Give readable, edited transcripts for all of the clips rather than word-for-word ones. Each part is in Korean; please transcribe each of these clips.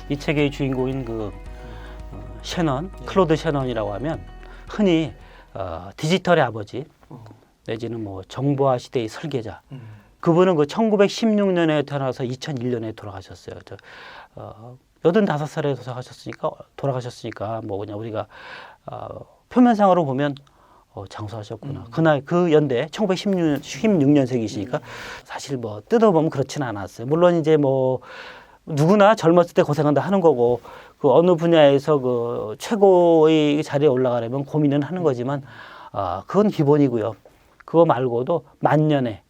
이 책의 주인공인 셔넌, 클로드 셔넌이라고 하면 흔히 디지털의 아버지 내지는 뭐 정보화 시대의 설계자. 그분은 1916년에 태어나서 2001년에 돌아가셨어요. 85살에 돌아가셨으니까 뭐 그냥 우리가 표면상으로 보면 장수하셨구나. 그날 그 연대 1916년생이시니까 사실 뭐 뜯어보면 그렇지는 않았어요. 물론 이제 뭐 누구나 젊었을 때 고생한다 하는 거고 그 어느 분야에서 그 최고의 자리에 올라가려면 고민은 하는 거지만 그건 기본이고요. 그거 말고도 만년에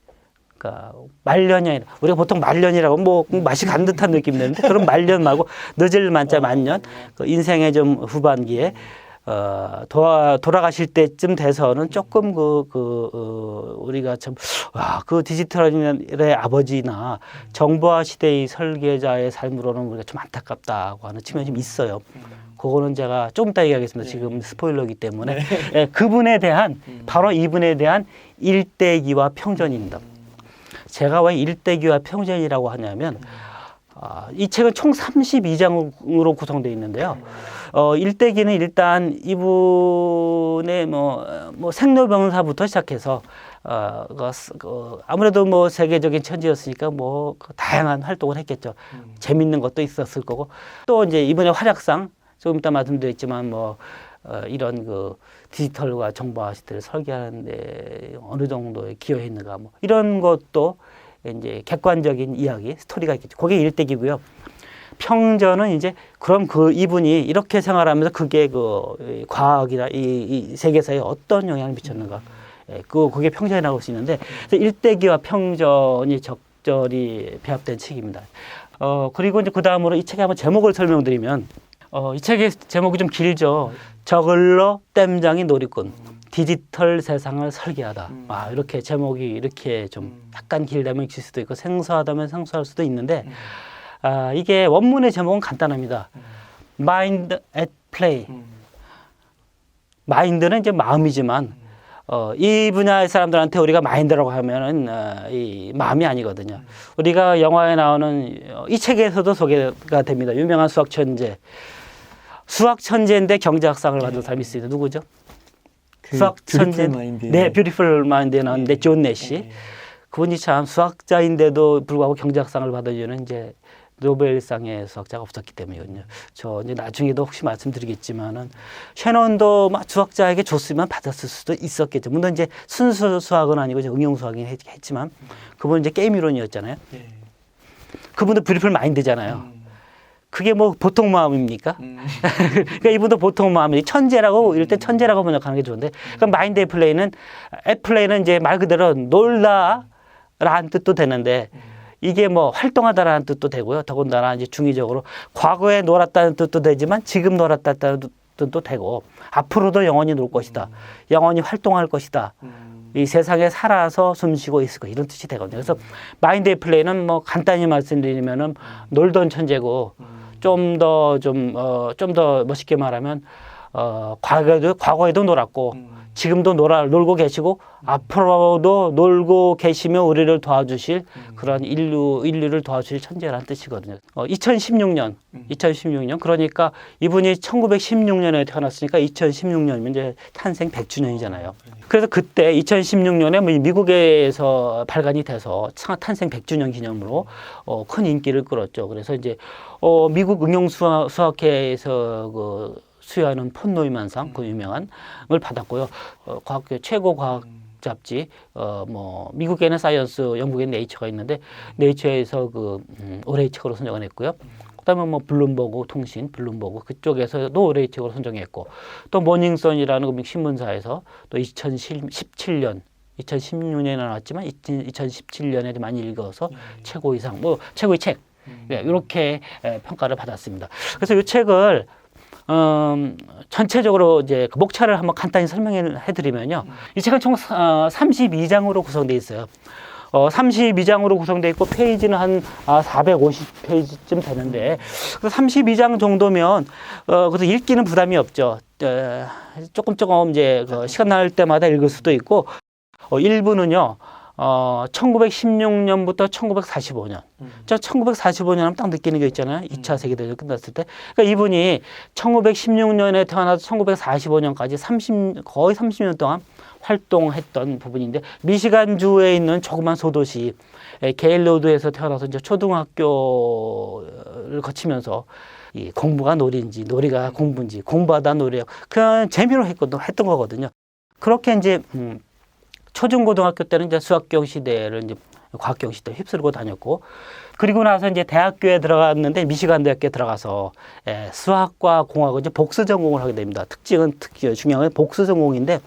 그러니까 말년이 아니라 우리가 보통 말년이라고 뭐 맛이 간 듯한 느낌 내는데 그런 말년 말고 늦을 만자 만년 그 인생의 좀 후반기에 돌아가실 때쯤 돼서는 조금 우리가 참 그 디지털의 아버지나 정보화 시대의 설계자의 삶으로는 우리가 좀 안타깝다고 하는 측면이 좀 있어요. 그거는 제가 조금 이따 얘기하겠습니다. 지금 스포일러이기 때문에 그분에 대한 바로 이분에 대한 일대기와 평전입니다. 제가 왜 일대기와 평전이라고 하냐면 이 책은 총 32장으로 구성되어 있는데요. 일대기는 일단 이분의 뭐 생로병사부터 시작해서 아무래도 뭐 세계적인 천지였으니까 뭐 다양한 활동을 했겠죠. 재밌는 것도 있었을 거고 또 이제 이분의 활약상 조금 이따 말씀드렸지만 뭐 이런 디지털과 정보화 시대를 설계하는데 어느 정도에 기여했는가 뭐 이런 것도 이제 객관적인 이야기 스토리가 있겠죠. 그게 일대기고요. 평전은 이제 그럼 이분이 이렇게 생활하면서 그게 과학이나 이 세계사에 어떤 영향을 미쳤는가. 그게 평전에 나올 수 있는데 일대기와 평전이 적절히 배합된 책입니다. 그리고 이제 그 다음으로 이 책의 한번 제목을 설명드리면 이 책의 제목이 좀 길죠. 저글러 땜장이 놀이꾼. 디지털 세상을 설계하다. 이렇게 제목이 이렇게 좀 약간 길다면 길 수도 있고 생소하다면 생소할 수도 있는데 이게 원문의 제목은 간단합니다. Mind at Play. 마인드는 이제 마음이지만 이 분야의 사람들한테 우리가 마인드라고 하면은 이 마음이 아니거든요. 우리가 영화에 나오는 이 책에서도 소개가 됩니다. 유명한 수학 천재. 수학 천재인데 경제학상을 받은 사람이 있어요. 누구죠? 수학 천재. 네, 뷰티풀 마인드에 나왔는데 존 내시. 그분이 참 수학자인데도 불구하고 경제학상을 받은 이유는 이제 노벨상의 수학자가 없었기 때문이거든요. 저 이제 나중에도 혹시 말씀드리겠지만은 셔넌도 수학자에게 줬으면 받았을 수도 있었겠죠. 물론 이제 순수 수학은 아니고 이제 응용 수학이긴 했지만 그분은 이제 게임 이론이었잖아요. 그분도 뷰티풀 마인드잖아요. 그게 뭐 보통 마음입니까? 그러니까 이분도 보통 마음이 천재라고 이럴 때 천재라고 번역하는 게 좋은데 그럼 마인드 의 플레이는 이제 말 그대로 놀다라는 뜻도 되는데 이게 뭐 활동하다라는 뜻도 되고요. 더군다나 이제 중의적으로 과거에 놀았다는 뜻도 되지만 지금 놀았다는 뜻도 되고 앞으로도 영원히 놀 것이다. 영원히 활동할 것이다. 이 세상에 살아서 숨쉬고 있을 거 이런 뜻이 되거든요. 그래서 마인드의 플레이는 뭐 간단히 말씀드리면은 놀던 천재고 좀 더 멋있게 말하면 과거에도 놀았고 지금도 놀고 계시고 앞으로도 놀고 계시며 우리를 도와주실 그런 인류를 도와주실 천재라는 뜻이거든요. 2016년 그러니까 이분이 1916년에 태어났으니까 2016년이면 이제 탄생 100주년이잖아요. 그래서 그때 2016년에 미국에서 발간이 돼서 탄생 100주년 기념으로 큰 인기를 끌었죠. 그래서 이제 미국 응용수학회에서 수여하는 폰 노이만상 그 유명한 걸 받았고요. 과학계 최고 과학 잡지 뭐 미국에는 사이언스, 영국에는 네이처가 있는데 네이처에서 올해의 책으로 선정을 했고요. 그다음에 뭐 블룸버그 통신, 블룸버그 그쪽에서도 올해의 책으로 선정했고 또 모닝선이라는 그 신문사에서 또 2016년에 나왔지만 2017년에 많이 읽어서 최고의상, 뭐 최고의 책 이렇게 평가를 받았습니다. 그래서 이 책을 전체적으로 이제 목차를 한번 간단히 설명해드리면요. 이 책은 총 32장으로 구성되어 있어요. 32장으로 구성되어 있고 페이지는 한 450페이지쯤 되는데 32장 정도면 그래서 읽기는 부담이 없죠. 조금 이제 시간 날 때마다 읽을 수도 있고 일부는요. 1916년부터 1945년. 저 1945년 하면 딱 느끼는 게 있잖아요. 2차 세계대전 끝났을 때. 그러니까 이분이 1916년에 태어나서 1945년까지 거의 30년 동안 활동했던 부분인데, 미시간주에 있는 조그만 소도시 게일로드에서 태어나서 이제 초등학교를 거치면서 이 공부가 놀이인지 놀이가 공부인지 공부하다 놀이야 그냥 재미로 했던 거거든요. 그렇게 이제 초중고등학교 때는 이제 수학경 시대를 이제 과학경 시대 휩쓸고 다녔고, 그리고 나서 이제 대학교에 들어갔는데 미시간 대학교에 들어가서 수학과 공학을 이제 복수 전공을 하게 됩니다. 특징은 중요한 건 복수 전공인데,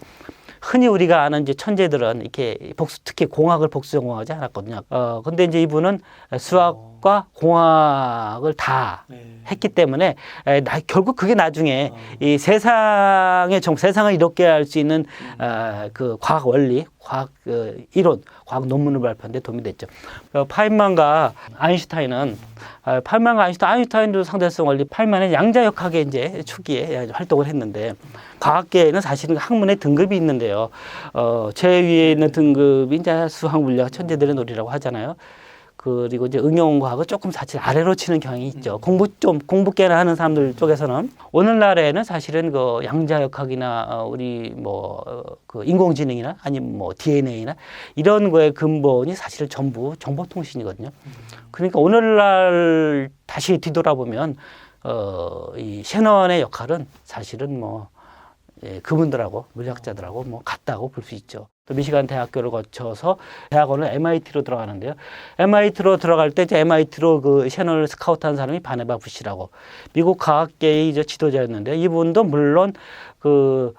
흔히 우리가 아는 이제 천재들은 이렇게 특히 공학을 복수 전공하지 않았거든요. 근데 이제 이분은 수학과 공학을 다 했기 때문에 결국 그게 나중에 이 세상을 이롭게 할 수 있는 그 과학 원리, 과학 이론, 과학 논문을 발표하는데 도움이 됐죠. 파인만과 아인슈타인은 아인슈타인도 상대성 원리, 파인만은 양자역학의 이제 초기에 활동을 했는데, 과학계에는 사실은 학문의 등급이 있는데요. 제일 위에 있는 등급이 이제 수학, 물리학, 천재들의 놀이라고 하잖아요. 그리고 이제 응용과학은 조금 사실 아래로 치는 경향이 있죠. 공부 꽤나 하는 사람들 쪽에서는. 오늘날에는 사실은 그 양자역학이나 우리 그 인공지능이나 아니면 뭐 DNA나 이런 거의 근본이 사실 전부 정보통신이거든요. 그러니까 오늘날 다시 뒤돌아보면 이 셰넌의 역할은 사실은 그분들하고 물리학자들하고 같다고 볼 수 있죠. 또 미시간 대학교를 거쳐서 대학원을 MIT로 들어가는데요. MIT로 들어갈 때 이제 MIT로 그 셰넌을 스카우트한 사람이 바네바 부시라고 미국 과학계의 이제 지도자였는데, 이분도 물론 그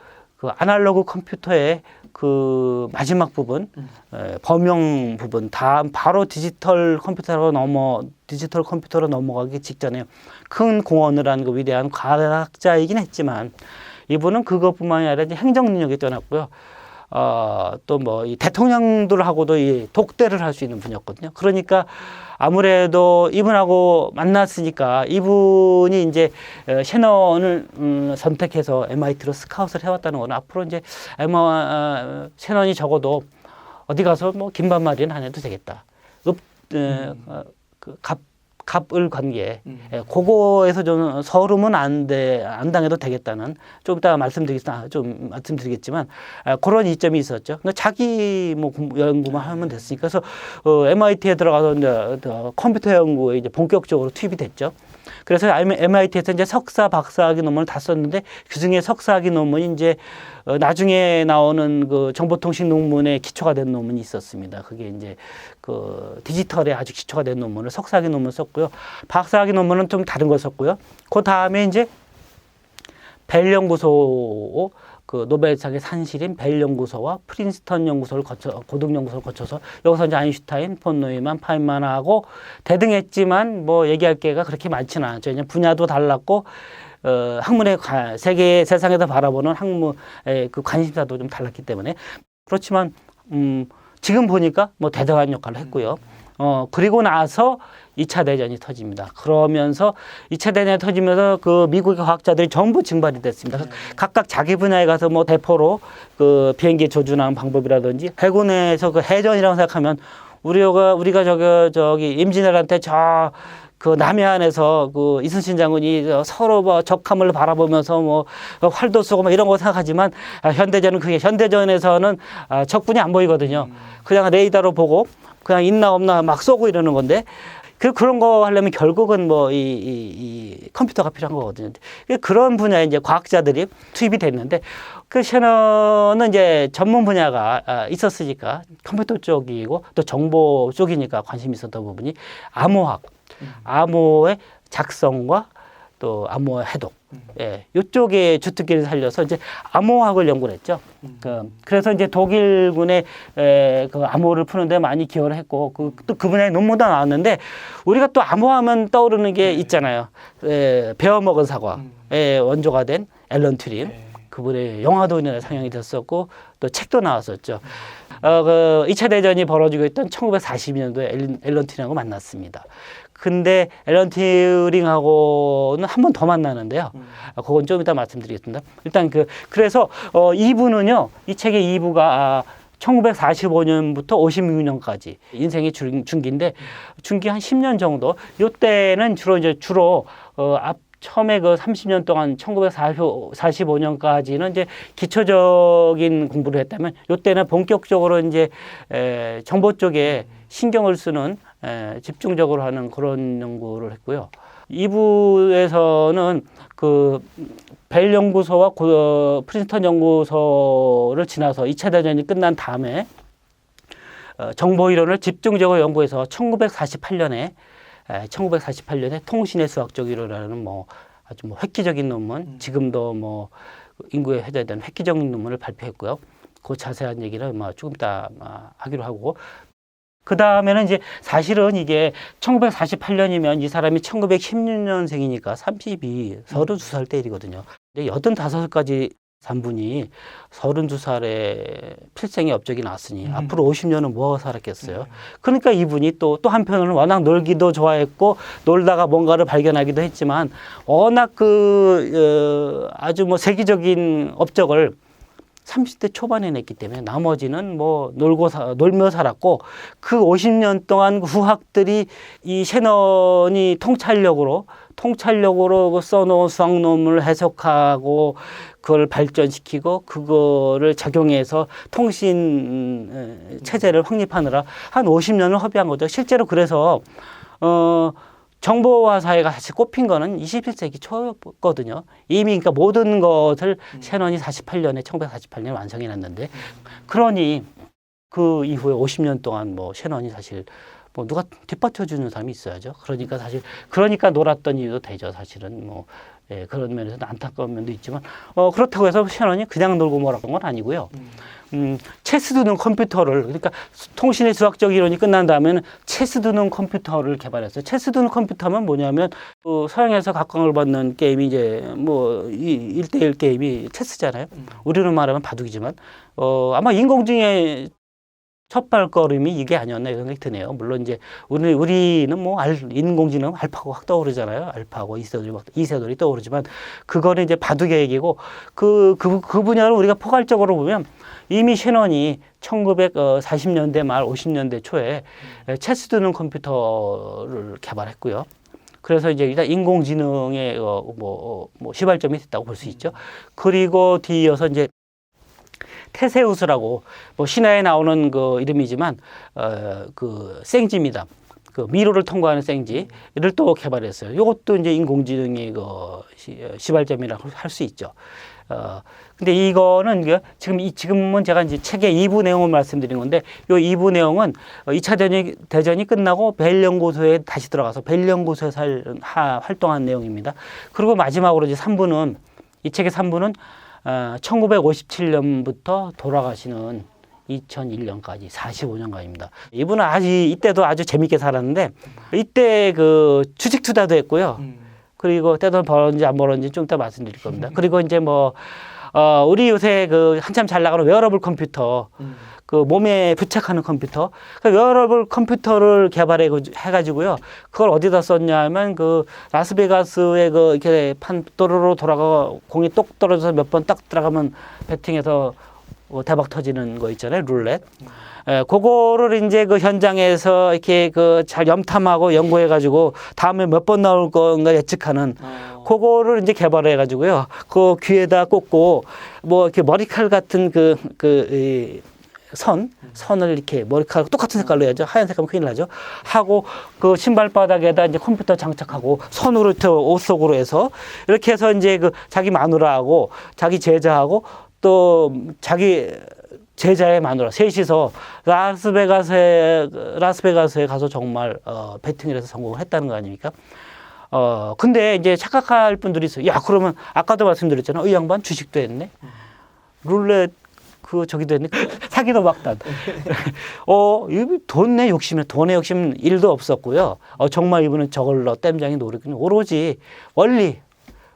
아날로그 컴퓨터의 그 마지막 부분, 범용 부분 다 바로 디지털 컴퓨터로 넘어가기 직전에 큰 공헌을 한 그 위대한 과학자이긴 했지만, 이분은 그것뿐만이 아니라 이제 행정 능력이 뛰어났고요. 또 이 대통령들하고도 이 독대를 할 수 있는 분이었거든요. 그러니까 아무래도 이분하고 만났으니까 이분이 이제 셰넌을 선택해서 MIT로 스카웃을 해왔다는 거는 앞으로 이제 셰넌이 적어도 어디 가서 긴반말이는 안 해도 되겠다. 갑을 관계, 그거에서 좀 서름은 안 당해도 되겠다는, 좀 이따 말씀드리겠지만, 그런 이점이 있었죠. 근데 자기 연구만 하면 됐으니까, 그래서 MIT에 들어가서 이제 컴퓨터 연구에 이제 본격적으로 투입이 됐죠. 그래서 MIT에서 이제 석사, 박사학위 논문을 다 썼는데, 그 중에 석사학위 논문이 이제 나중에 나오는 그 정보통신 논문에 기초가 된 논문이 있었습니다. 그게 이제 그 디지털에 아주 기초가 된 논문을 석사학위 논문 썼고요. 박사학위 논문은 좀 다른 걸 썼고요. 그 다음에 이제 벨 연구소, 그 노벨상의 산실인 벨 연구소와 프린스턴 연구소를 고등 연구소를 거쳐서 여기서 이제 아인슈타인, 폰 노이만, 파인만하고 대등했지만 얘기할 게가 그렇게 많지는 않았죠. 그냥 분야도 달랐고 학문의 세상에서 바라보는 학문의 그 관심사도 좀 달랐기 때문에. 그렇지만 지금 보니까 대등한 역할을 했고요. 그리고 나서 2차 대전이 터집니다. 그러면서 2차 대전이 터지면서 그 미국의 과학자들이 전부 증발이 됐습니다. 각각 자기 분야에 가서 대포로 그 비행기 조준하는 방법이라든지, 해군에서 그 해전이라고 생각하면 우리가 저기 임진왜란때 그 남해안에서 그 이순신 장군이 서로 적함을 바라보면서 활도 쏘고 이런 거 생각하지만, 현대전에서는 적군이 안 보이거든요. 그냥 레이더로 보고 그냥 있나 없나 막 쏘고 이러는 건데, 그런 거 하려면 결국은 이 컴퓨터가 필요한 거거든요. 그런 분야에 이제 과학자들이 투입이 됐는데, 그 셰넌은 이제 전문 분야가 있었으니까 컴퓨터 쪽이고 또 정보 쪽이니까 관심이 있었던 부분이 암호학, 암호의 작성과 또 암호의 해독, 이쪽에 주특기를 살려서 이제 암호학을 연구를 했죠. 그래서 이제 독일군의 그 암호를 푸는데 많이 기여를 했고, 또 그 분야의 논문도 나왔는데, 우리가 또 암호하면 떠오르는 게 있잖아요. 베어먹은 사과의 원조가 된 앨런 튜링, 그분의 영화도 우리나라에 상영이 됐었고 또 책도 나왔었죠. 그 2차 대전이 벌어지고 있던 1942년도에 앨런 튜링하고 만났습니다. 근데 앨런 튜링하고는 한 번 더 만나는데요. 그건 좀 이따 말씀드리겠습니다. 일단 그래서 2부는요, 이 책의 2부가 1945년부터 56년까지 인생의 중기인데 중기 한 10년 정도. 요때는 주로 처음에 그 30년 동안 1945년까지는 이제 기초적인 공부를 했다면 요때는 본격적으로 이제 정보 쪽에 신경을 쓰는 집중적으로 하는 그런 연구를 했고요. 2부에서는 그 벨 연구소와 프린스턴 연구소를 지나서 2차 대전이 끝난 다음에 정보 이론을 집중적으로 연구해서 1948년에 통신의 수학적 이론이라는 아주 획기적인 논문, 지금도 인구에 회자되는 획기적인 논문을 발표했고요. 그 자세한 얘기를 조금 이따 하기로 하고, 그 다음에는 이제 사실은 이게 1948년이면 이 사람이 1916년생이니까 32살 때이거든요. 85까지 산 분이 32살에 필생의 업적이 나왔으니 앞으로 50년은 뭐 살았겠어요. 그러니까 이분이 또 한편으로는 워낙 놀기도 좋아했고 놀다가 뭔가를 발견하기도 했지만 워낙 아주 세계적인 업적을 30대 초반에 냈기 때문에 나머지는 놀며 살았고, 그 50년 동안 후학들이 이 셰넌이 통찰력으로 써놓은 수학 논문을 해석하고 그걸 발전시키고 그거를 적용해서 통신 체제를 확립하느라 한 50년을 허비한 거죠. 실제로 그래서 정보화 사회가 사실 꼽힌 거는 21세기 초였거든요. 이미 그러니까 모든 것을 셰넌이 1948년에 완성해놨는데, 그러니 그 이후에 50년 동안 셰넌이 사실 누가 뒷받쳐주는 사람이 있어야죠. 그러니까 놀았던 이유도 되죠. 사실은 그런 면에서는 안타까운 면도 있지만 그렇다고 해서 셰넌이 그냥 놀고 뭐라는 건 아니고요. 체스 두는 컴퓨터를, 그러니까 통신의 수학적 이론이 끝난 다음에는 체스 두는 컴퓨터를 개발했어요. 체스 두는 컴퓨터면 뭐냐면 서양에서 각광을 받는 게임이 이제 1대1 게임이 체스잖아요. 우리는 말하면 바둑이지만 아마 인공지능의 첫 발걸음이 이게 아니었나 이런 생각이 드네요. 물론 이제 우리는 인공지능 알파고 확 떠오르잖아요. 알파고 이세돌이 떠오르지만 그거는 이제 바둑의 얘기고 그 분야를 우리가 포괄적으로 보면 이미 셰넌이 1940년대 말 50년대 초에 체스 두는 컴퓨터를 개발했고요. 그래서 이제 일단 인공지능의 시발점이 됐다고 볼 수 있죠. 그리고 뒤이어서 이제 테세우스라고 신화에 나오는 그 이름이지만 그 생지입니다. 그 미로를 통과하는 생지를 또 개발했어요. 이것도 이제 인공지능의 시발점이라고 할 수 있죠. 근데 이거는 지금은 제가 이제 책의 2부 내용을 말씀드린 건데, 이 2부 내용은 2차 대전이 끝나고 벨 연구소에 다시 들어가서 벨 연구소에서 활동한 내용입니다. 그리고 마지막으로 이제 3부는, 이 책의 3부는 1957년부터 돌아가시는 2001년까지 45년간입니다. 이분은 이때도 아주 재밌게 살았는데, 이때 그 주식 투자도 했고요. 그리고 떼돈 벌었는지 안 벌었는지 좀 이따 말씀드릴 겁니다. 그리고 이제 우리 요새 한참 잘 나가는 웨어러블 컴퓨터, 그 몸에 부착하는 컴퓨터, 그 웨어러블 컴퓨터를 개발해가지고요. 그걸 어디다 썼냐 하면 라스베가스에 이렇게 또르르 돌아가 공이 똑 떨어져서 몇 번 딱 들어가면 배팅해서 대박 터지는 거 있잖아요. 룰렛. 그거를 이제 현장에서 이렇게 잘 염탐하고 연구해가지고 다음에 몇 번 나올 건가 예측하는 그거를 이제 개발해가지고요. 그 귀에다 꽂고 이렇게 머리칼 같은 선을 이렇게 머리카락 똑같은 색깔로 해야죠. 하얀 색깔은 큰일 나죠. 하고 그 신발바닥에다 이제 컴퓨터 장착하고 선으로 옷 속으로 해서 이렇게 해서 이제 자기 마누라하고 자기 제자하고 또 자기 제자의 마누라 셋이서 라스베가스에 가서 정말 배팅을 해서 성공을 했다는 거 아닙니까? 근데 이제 착각할 분들이 있어요. 야, 그러면 아까도 말씀드렸잖아요. 이 양반 주식도 했네. 룰렛 저기도 했네. 사기도 막단. 돈의 욕심 1도 없었고요. 정말 이분은 저걸로 땜장이 노력은 오로지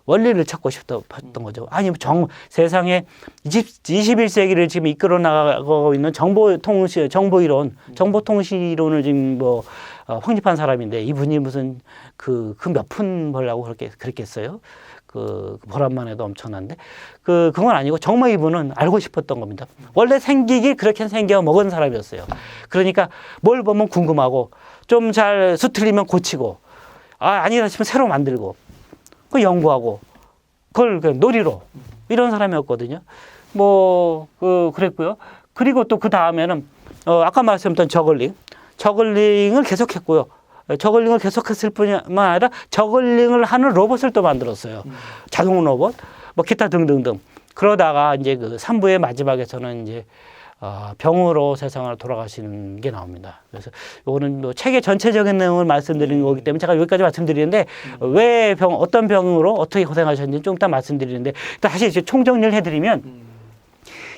원리를 찾고 싶었던 거죠. 아니, 세상에 21세기를 지금 이끌어 나가고 있는 정보통신 이론을 지금 확립한 사람인데, 이분이 무슨 그 몇 푼 벌라고 그랬겠어요? 그 보람만 해도 엄청난데 그건 아니고 정말 이분은 알고 싶었던 겁니다. 원래 생기기 그렇게 생겨 먹은 사람이었어요. 그러니까 뭘 보면 궁금하고 좀 잘 수틀리면 고치고 아니다 싶으면 새로 만들고 그 연구하고 그걸 놀이로 이런 사람이었거든요. 그랬고요. 그리고 또 그 다음에는 아까 말씀드렸던 저글링을 계속했고요. 저글링을 계속했을 뿐만 아니라 저글링을 하는 로봇을 또 만들었어요. 자동 로봇, 기타 등등등. 그러다가 이제 그 3부의 마지막에서는 이제 병으로 세상을 돌아가시는 게 나옵니다. 그래서 이거는 책의 전체적인 내용을 말씀드리는 거기 때문에 제가 여기까지 말씀드리는데 왜 어떤 병으로 어떻게 고생하셨는지 좀 이따 말씀드리는데 다시 이제 총정리를 해드리면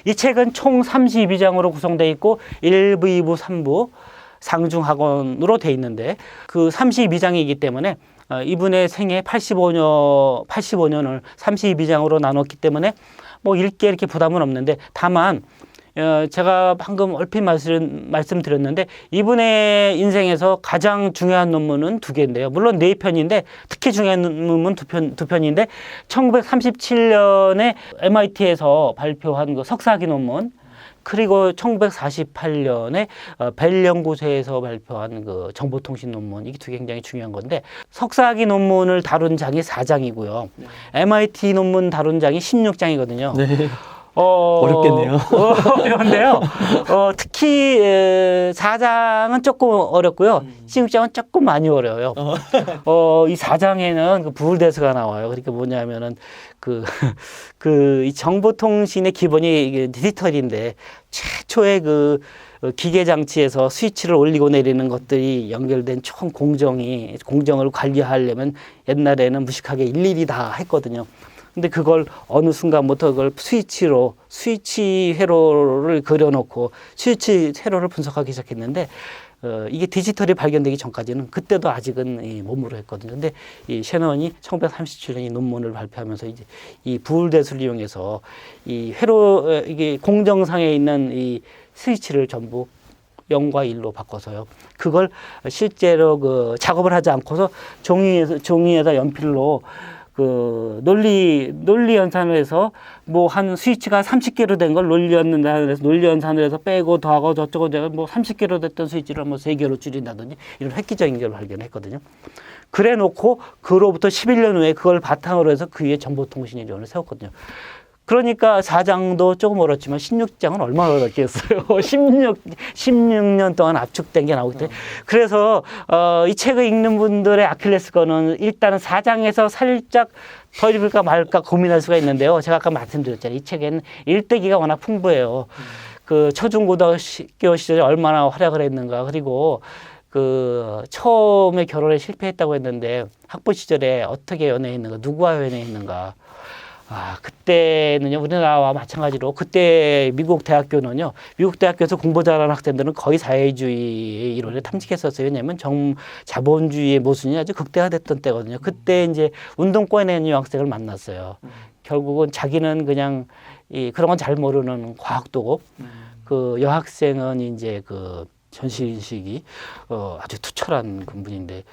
이 책은 총 32장으로 구성되어 있고 1부, 2부, 3부 상중하권으로 돼 있는데 그 32장이기 때문에 이분의 생애 85년을 32장으로 나눴기 때문에 읽기에 이렇게 부담은 없는데 다만 제가 방금 얼핏 말씀드렸는데 이분의 인생에서 가장 중요한 논문은 2개인데요. 물론 4편인데 특히 중요한 논문 두 편인데 1937년에 MIT에서 발표한 그 석사학위 논문 그리고 1948년에 벨 연구소에서 발표한 그 정보통신 논문 이게 2개 굉장히 중요한 건데 석사학위 논문을 다룬 장이 4장이고요. 네. MIT 논문 다룬 장이 16장이거든요. 네. 어렵겠네요. 어려운데요. 특히 4장은 조금 어렵고요. 16장은 조금 많이 어려워요. 이 4장에는 그 부울대스가 나와요. 그러니까 뭐냐면은 이 정보통신의 기본이 이게 디지털인데 최초의 그 기계 장치에서 스위치를 올리고 내리는 것들이 연결된 총 공정을 관리하려면 옛날에는 무식하게 일일이 다 했거든요. 근데 그걸 어느 순간부터 그걸 스위치 회로를 그려놓고 스위치 회로를 분석하기 시작했는데 이게 디지털이 발견되기 전까지는 그때도 아직은 몸으로 했거든요. 근데 이 셰넌이 1937년 이 논문을 발표하면서 이제 이 부울댓을 이용해서 이 이게 공정상에 있는 이 스위치를 전부 0과 1로 바꿔서요. 그걸 실제로 그 작업을 하지 않고서 종이에다 연필로 그 논리 연산을 해서 한 스위치가 30개로 된 걸 논리 연산을 해서 빼고 더하고 저쩌고 30개로 됐던 스위치를 3개로 줄인다든지 이런 획기적인 걸 발견했거든요. 그래 놓고 그로부터 11년 후에 그걸 바탕으로 해서 그 위에 정보통신이론을 세웠거든요. 그러니까 4장도 조금 어렵지만 16장은 얼마나 어렵겠어요. 16년 동안 압축된 게 나오기 때문에. 그래서 이 책을 읽는 분들의 아킬레스건은 일단은 4장에서 살짝 더 읽을까 말까 고민할 수가 있는데요. 제가 아까 말씀드렸잖아요. 이 책에는 일대기가 워낙 풍부해요. 그 초중고등학교 시절에 얼마나 활약을 했는가. 그리고 처음에 결혼에 실패했다고 했는데 학부 시절에 어떻게 연애했는가, 누구와 연애했는가. 그때는요, 우리나라와 마찬가지로 그때 미국 대학교에서 공부 잘하는 학생들은 거의 사회주의 이론에 탐직했었어요. 왜냐하면 자본주의의 모순이 아주 극대화됐던 때거든요. 그때 이제 운동권에 있는 여학생을 만났어요. 결국은 자기는 그냥 그런 건 잘 모르는 과학도고, 그 여학생은 이제 그 전시인식이 아주 투철한 분인데,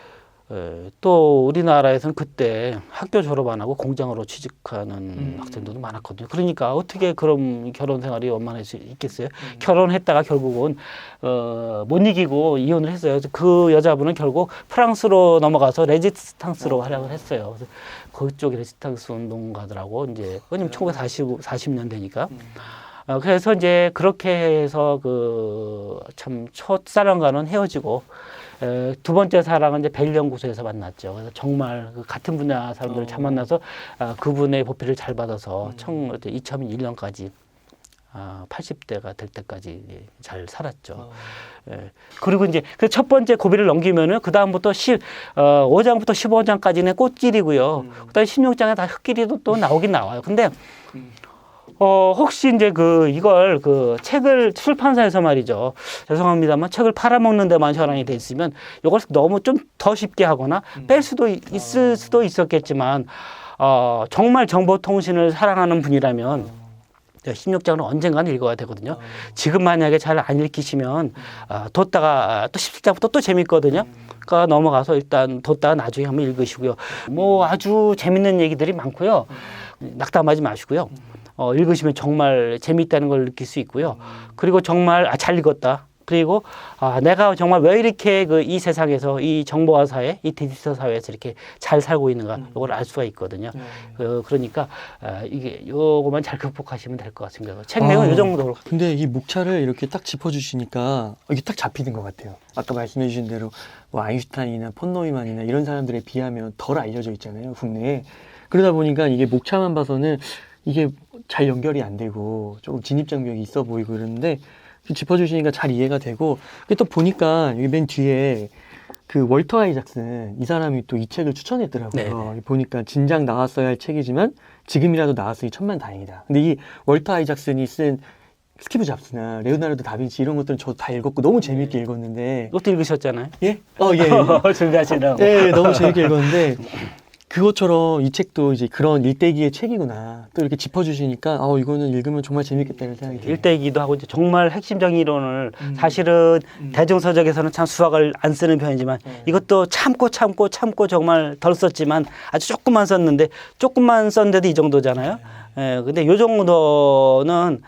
또 우리나라에서는 그때 학교 졸업 안 하고 공장으로 취직하는 학생들도 많았거든요. 그러니까 어떻게 그런 결혼 생활이 원만할 수 있겠어요? 결혼했다가 결국은 못 이기고 이혼을 했어요. 그래서 그 여자분은 결국 프랑스로 넘어가서 레지스탕스로 활약을 했어요. 그래서 그쪽에 레지스탕스 운동가들하고 이제 왜냐면 1940년대니까. 그래서 이제 그렇게 해서 참 첫사랑과는 헤어지고, 두 번째 사랑은 이제 벨 연구소에서 만났죠. 그래서 정말 같은 분야 사람들을 잘 만나서 그분의 보필을 잘 받아서 2001년까지 80대가 될 때까지 잘 살았죠. 그리고 이제 그 첫 번째 고비를 넘기면은 그 다음부터 5장부터 15장까지는 꽃길이고요. 그다음에 16장에 다 흙길이도 또 나오긴 나와요. 근데 혹시 이제 이걸 책을 출판사에서 말이죠. 죄송합니다만 책을 팔아먹는 데만 혈안이 돼 있으면 이걸 너무 좀 더 쉽게 하거나 뺄 수도 있을 수도 있었겠지만, 정말 정보통신을 사랑하는 분이라면 16장은 언젠가는 읽어야 되거든요. 지금 만약에 잘 안 읽히시면 뒀다가 또 17장부터 또 재밌거든요. 그러니까 넘어가서 일단 뒀다가 나중에 한번 읽으시고요. 뭐 아주 재밌는 얘기들이 많고요. 낙담하지 마시고요. 읽으시면 정말 재미있다는 걸 느낄 수 있고요. 그리고 정말 잘 읽었다. 그리고 내가 정말 왜 이렇게 이 세상에서 이 정보화 사회, 이 디지털 사회에서 이렇게 잘 살고 있는가 이걸 알 수가 있거든요. 그러니까 이게 요거만 잘 극복하시면 될 것 같습니다. 책 내용은 이 정도로. 근데 이 목차를 이렇게 딱 짚어주시니까 이게 딱 잡히는 것 같아요. 아까 말씀해주신 대로 뭐 아인슈타인이나 폰 노이만이나 이런 사람들에 비하면 덜 알려져 있잖아요, 국내에. 그러다 보니까 이게 목차만 봐서는 이게 잘 연결이 안 되고 조금 진입장벽이 있어 보이고 그러는데 짚어주시니까 잘 이해가 되고, 또 보니까 여기 맨 뒤에 그 월터 아이작슨 이 사람이 또 이 책을 추천했더라고요. 네. 보니까 진작 나왔어야 할 책이지만 지금이라도 나왔으니 천만다행이다. 근데 이 월터 아이작슨이 쓴 스티브 잡스나 레오나르도 다빈치 이런 것들은 저도 다 읽었고 너무 재밌게 읽었는데. 이것도 읽으셨잖아요. 예? 예. 준비하시라고. 네, 너무 재밌게 읽었는데 그것처럼 이 책도 이제 그런 일대기의 책이구나 또 이렇게 짚어주시니까 이거는 읽으면 정말 재밌겠다는 생각이 들어요. 일대기도 하고 이제 정말 핵심적인 이론을 사실은 대중서적에서는 참 수학을 안 쓰는 편이지만 이것도 참고 정말 덜 썼지만 아주 조금만 썼는데 조금만 썼는데도 이 정도잖아요. 예, 근데 요 정도는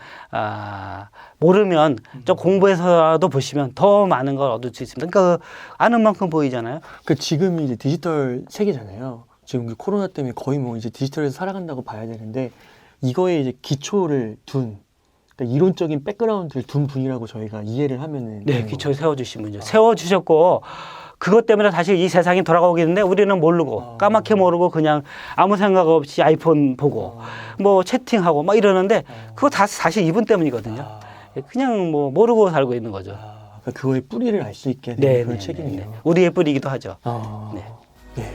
모르면 좀 공부해서라도 보시면 더 많은 걸 얻을 수 있습니다. 그러니까 아는 만큼 보이잖아요. 그 지금 이제 디지털 세계잖아요. 지금 그 코로나 때문에 거의 뭐 이제 디지털에서 살아간다고 봐야 되는데 이거에 이제 기초를 둔, 그러니까 이론적인 백그라운드를 둔 분이라고 저희가 이해를 하면은. 네, 기초를 세워주신 분이죠. 세워주셨고 그것 때문에 다시 이 세상이 돌아가겠는데 우리는 모르고 까맣게 모르고 그냥 아무 생각 없이 아이폰 보고 뭐 채팅하고 막 이러는데 그거 다 사실 이분 때문이거든요. 그냥 뭐 모르고 살고 있는 거죠. 그러니까 그거의 뿌리를 알 수 있게 되는 그런 책이네요. 우리의 뿌리이기도 하죠. 네.